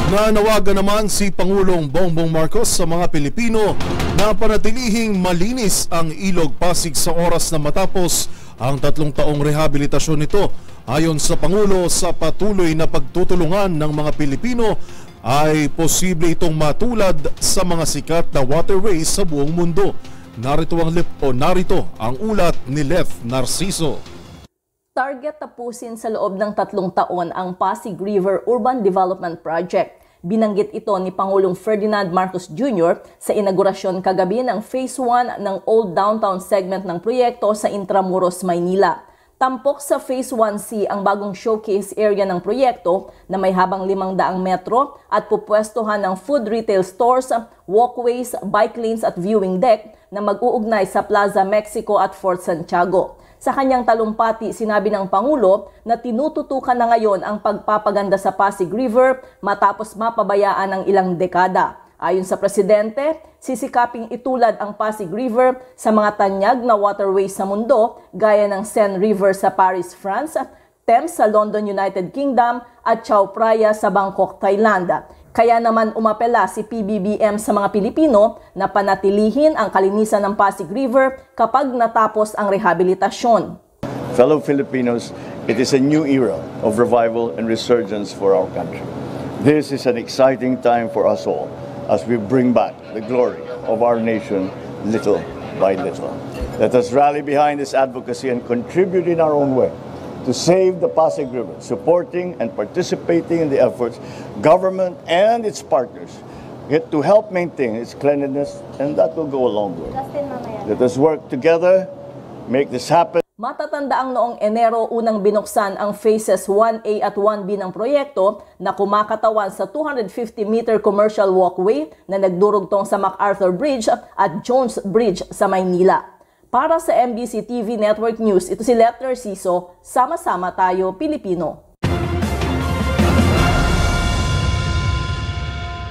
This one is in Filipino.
Nanawagan naman si Pangulong Bongbong Marcos sa mga Pilipino na panatilihing malinis ang Ilog Pasig sa oras na matapos ang 3 taong rehabilitasyon nito. Ayon sa Pangulo, sa patuloy na pagtutulungan ng mga Pilipino ay posible itong matulad sa mga sikat na waterways sa buong mundo. Narito ang ulat ni Lef Narciso. Target tapusin sa loob ng 3 taon ang Pasig River Urban Development Project. Binanggit ito ni Pangulong Ferdinand Marcos Jr. sa inaugurasyon kagabi ng Phase 1 ng Old Downtown segment ng proyekto sa Intramuros, Maynila. Tampok sa Phase 1C ang bagong showcase area ng proyekto na may habang 500 metro at pupwestuhan ng food retail stores, walkways, bike lanes at viewing deck na mag-uugnay sa Plaza Mexico at Fort Santiago. Sa kanyang talumpati, sinabi ng Pangulo na tinututukan na ngayon ang pagpapaganda sa Pasig River matapos mapabayaan ng ilang dekada. Ayon sa Presidente, sisikaping itulad ang Pasig River sa mga tanyag na waterways sa mundo gaya ng Seine River sa Paris, France, Thames sa London, United Kingdom at Chao Phraya sa Bangkok, Thailand. Kaya naman umapela si PBBM sa mga Pilipino na panatilihin ang kalinisan ng Pasig River kapag natapos ang rehabilitasyon. Fellow Filipinos, it is a new era of revival and resurgence for our country. This is an exciting time for us all as we bring back the glory of our nation little by little. Let us rally behind this advocacy and contribute in our own way to save the Pasig River, supporting and participating in the efforts government and its partners get to help maintain its cleanliness, and that will go a long way. Let us work together, make this happen. Matatandaang noong Enero unang binuksan ang Phases 1A at 1B ng proyekto na kumakatawan sa 250-meter commercial walkway na nagdurugtong sa MacArthur Bridge at Jones Bridge sa Maynila. Para sa MBC TV Network News, ito si Lef Narciso, sama-sama tayo Pilipino.